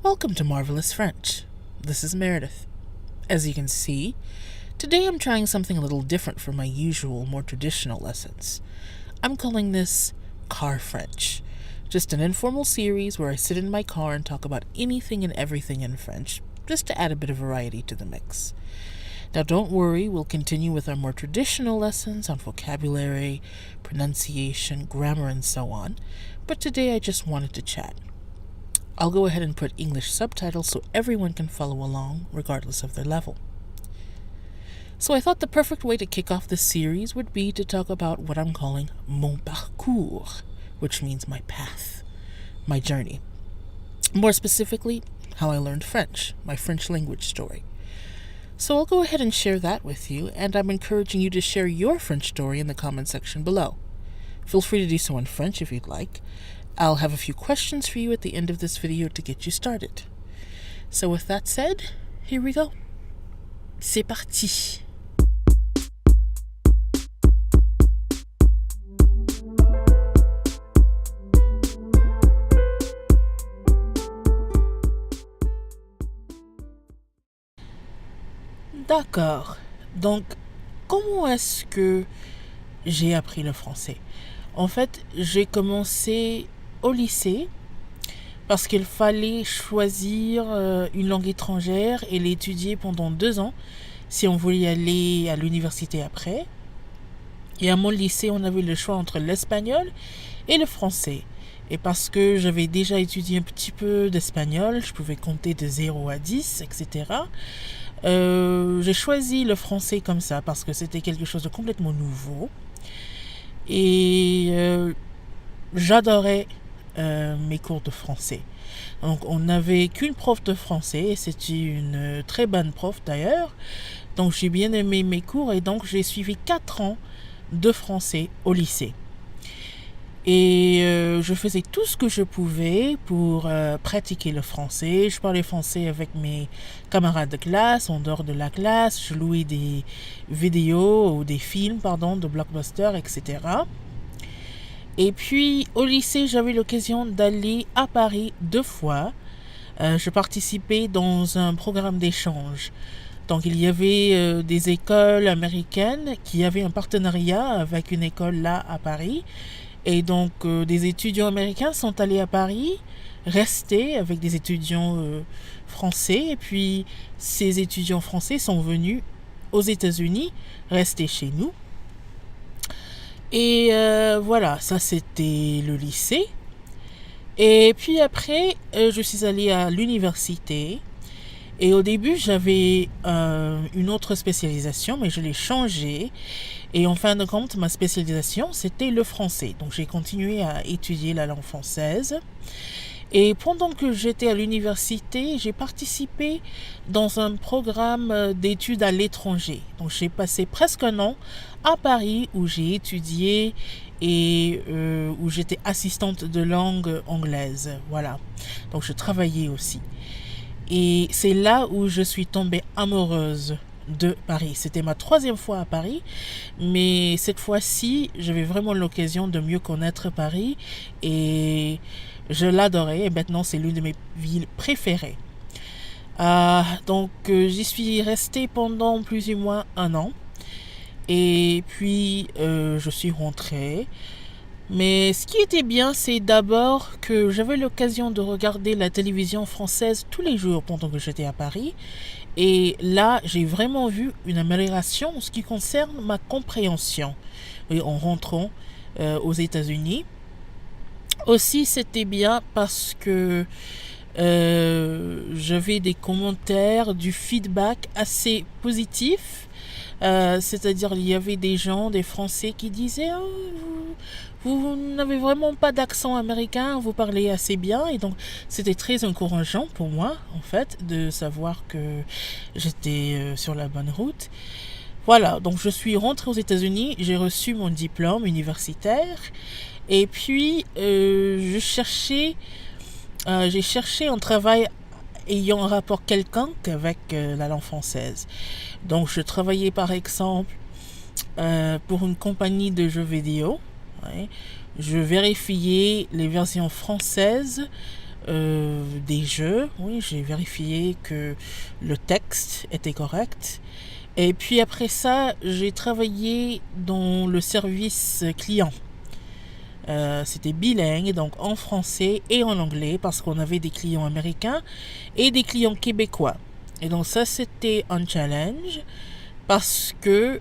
Welcome to Marvelous French. This is Meredith. As you can see, today I'm trying something a little different from my usual, more traditional lessons. I'm calling this Car French. Just an informal series where I sit in my car and talk about anything and everything in French, just to add a bit of variety to the mix. Now don't worry, we'll continue with our more traditional lessons on vocabulary, pronunciation, grammar, and so on, but today I just wanted to chat. I'll go ahead and put English subtitles so everyone can follow along, regardless of their level. So I thought the perfect way to kick off this series would be to talk about what I'm calling mon parcours, which means my path, my journey. More specifically, how I learned French, my French language story. So I'll go ahead and share that with you, and I'm encouraging you to share your French story in the comment section below. Feel free to do so in French if you'd like. I'll have a few questions for you at the end of this video to get you started. So with that said, here we go. C'est parti! D'accord. Donc, comment est-ce que j'ai appris le français? En fait, j'ai commencé au lycée parce qu'il fallait choisir une langue étrangère et l'étudier pendant 2 ans si on voulait aller à l'université après. Et à mon lycée, on avait le choix entre l'espagnol et le français. Et parce que j'avais déjà étudié un petit peu d'espagnol, je pouvais compter de 0 à 10, etc. J'ai choisi le français comme ça parce que c'était quelque chose de complètement nouveau. Et j'adorais mes cours de français. Donc on n'avait qu'une prof de français et c'était une très bonne prof d'ailleurs. Donc j'ai bien aimé mes cours et donc j'ai suivi 4 ans de français au lycée. Et je faisais tout ce que je pouvais pour pratiquer le français. Je parlais français avec mes camarades de classe, en dehors de la classe. Je louais des vidéos ou des films, de Blockbuster, etc. Et puis au lycée, j'avais l'occasion d'aller à Paris 2 fois. Je participais dans un programme d'échange. Donc il y avait des écoles américaines qui avaient un partenariat avec une école là à Paris. Et donc des étudiants américains sont allés à Paris, restés avec des étudiants français. Et puis ces étudiants français sont venus aux États-Unis, rester chez nous. Et voilà, ça c'était le lycée. Et puis après, je suis allée à l'université. Et au début, j'avais une autre spécialisation, mais je l'ai changée. Et en fin de compte, ma spécialisation, c'était le français. Donc j'ai continué à étudier la langue française. Et pendant que j'étais à l'université, j'ai participé dans un programme d'études à l'étranger. Donc j'ai passé presque 1 an à Paris où j'ai étudié et où j'étais assistante de langue anglaise. Voilà. Donc je travaillais aussi. Et c'est là où je suis tombée amoureuse de Paris. C'était ma 3e fois à Paris, mais cette fois-ci, j'avais vraiment l'occasion de mieux connaître Paris et je l'adorais. Et maintenant, c'est l'une de mes villes préférées. Donc, j'y suis restée pendant plus ou moins 1 an. Et puis, je suis rentrée. Mais ce qui était bien, c'est d'abord que j'avais l'occasion de regarder la télévision française tous les jours pendant que j'étais à Paris. Et là, j'ai vraiment vu une amélioration en ce qui concerne ma compréhension en rentrant aux États-Unis. Aussi, c'était bien parce que j'avais des commentaires, du feedback assez positif. C'est-à-dire il y avait des gens, des Français qui disaient vous n'avez vraiment pas d'accent américain, vous parlez assez bien. Et donc c'était très encourageant pour moi en fait de savoir que j'étais sur la bonne route. Voilà, donc je suis rentrée aux États-Unis, j'ai reçu mon diplôme universitaire et puis j'ai cherché un travail ayant un rapport quelconque avec la langue française. Donc je travaillais par exemple pour une compagnie de jeux vidéo. Ouais. Je vérifiais les versions françaises des jeux. Oui, j'ai vérifié que le texte était correct. Et puis après ça, j'ai travaillé dans le service client. C'était bilingue, donc en français et en anglais, parce qu'on avait des clients américains et des clients québécois. Et donc ça, c'était un challenge, parce que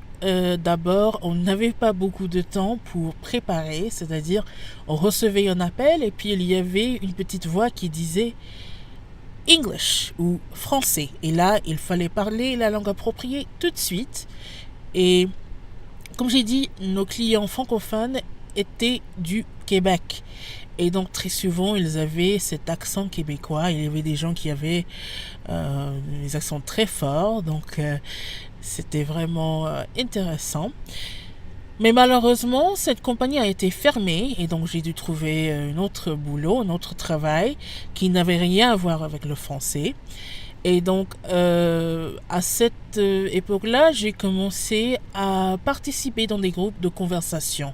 d'abord, on n'avait pas beaucoup de temps pour préparer, c'est-à-dire on recevait un appel et puis il y avait une petite voix qui disait English ou français. Et là, il fallait parler la langue appropriée tout de suite. Et comme j'ai dit, nos clients francophones étaient du Québec. Et donc très souvent, ils avaient cet accent québécois. Il y avait des gens qui avaient des accents très forts. Donc c'était vraiment intéressant. Mais malheureusement, cette compagnie a été fermée et donc j'ai dû trouver un autre boulot, un autre travail qui n'avait rien à voir avec le français. Et donc, à cette époque-là, j'ai commencé à participer dans des groupes de conversation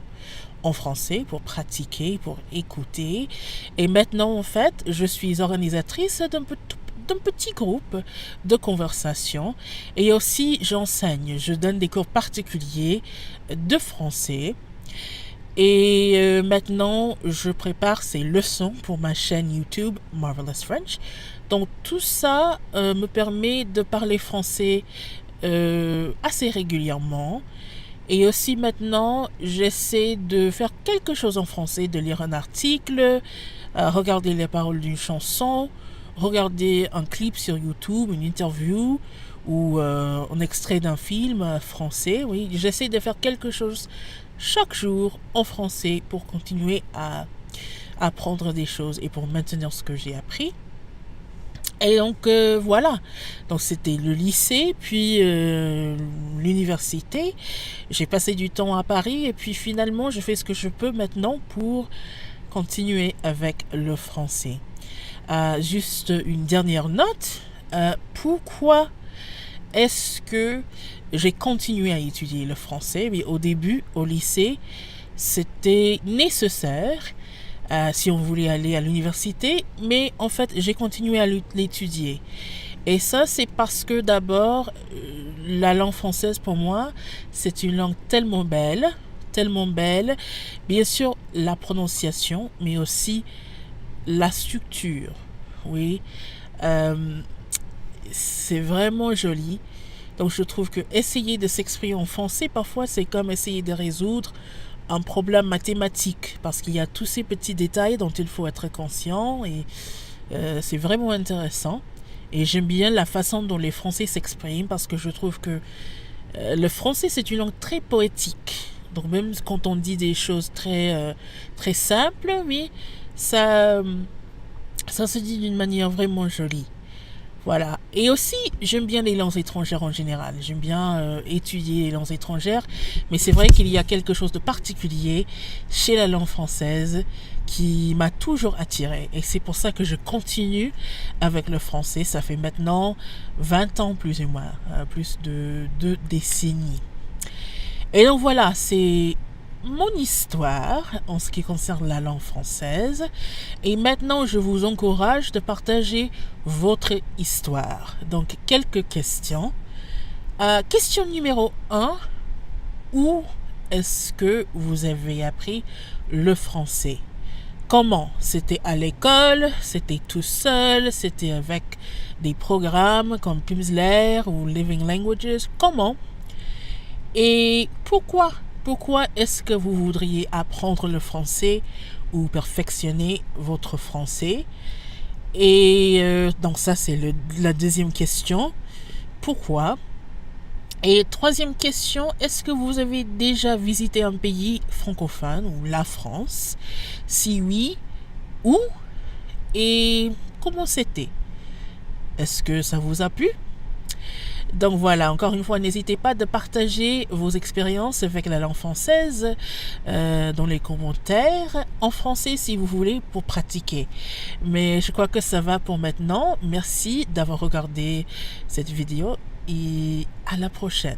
en français pour pratiquer, pour écouter. Et maintenant, en fait, je suis organisatrice d'un petit groupe de conversation et aussi j'enseigne. Je donne des cours particuliers de français. Et maintenant, je prépare ces leçons pour ma chaîne YouTube Marvelous French. Donc tout ça me permet de parler français assez régulièrement. Et aussi maintenant, j'essaie de faire quelque chose en français, de lire un article, regarder les paroles d'une chanson, regarder un clip sur YouTube, une interview ou un extrait d'un film français. Oui, j'essaie de faire quelque chose chaque jour en français pour continuer à apprendre des choses et pour maintenir ce que j'ai appris. Et donc voilà, donc c'était le lycée, puis l'université. J'ai passé du temps à Paris et puis finalement je fais ce que je peux maintenant pour continuer avec le français. Juste une dernière note, pourquoi est-ce que j'ai continué à étudier le français? Mais au début, au lycée, c'était nécessaire si on voulait aller à l'université, mais en fait, j'ai continué à l'étudier. Et ça, c'est parce que d'abord, la langue française, pour moi, c'est une langue tellement belle, tellement belle. Bien sûr, la prononciation, mais aussi la structure. Oui, c'est vraiment joli. Donc, je trouve que essayer de s'exprimer en français, parfois, c'est comme essayer de résoudre un problème mathématique, parce qu'il y a tous ces petits détails dont il faut être conscient et c'est vraiment intéressant. Et j'aime bien la façon dont les Français s'expriment, parce que je trouve que le français, c'est une langue très poétique. Donc même quand on dit des choses très simples, oui, ça se dit d'une manière vraiment jolie. Voilà. Et aussi, j'aime bien les langues étrangères en général. J'aime bien étudier les langues étrangères. Mais c'est vrai qu'il y a quelque chose de particulier chez la langue française qui m'a toujours attirée. Et c'est pour ça que je continue avec le français. Ça fait maintenant 20 ans plus ou moins, plus de 2 décennies. Et donc voilà, c'est mon histoire en ce qui concerne la langue française. Et maintenant, je vous encourage de partager votre histoire. Donc, quelques questions. Question numéro 1. Où est-ce que vous avez appris le français? Comment? C'était à l'école? C'était tout seul? C'était avec des programmes comme Pimsleur ou Living Languages? Comment? Et pourquoi? Pourquoi est-ce que vous voudriez apprendre le français ou perfectionner votre français? Et donc ça, c'est la deuxième question. Pourquoi? Et troisième question, est-ce que vous avez déjà visité un pays francophone ou la France? Si oui, où? Et comment c'était? Est-ce que ça vous a plu? Donc voilà, encore une fois, n'hésitez pas de partager vos expériences avec la langue française dans les commentaires, en français si vous voulez, pour pratiquer. Mais je crois que ça va pour maintenant. Merci d'avoir regardé cette vidéo et à la prochaine.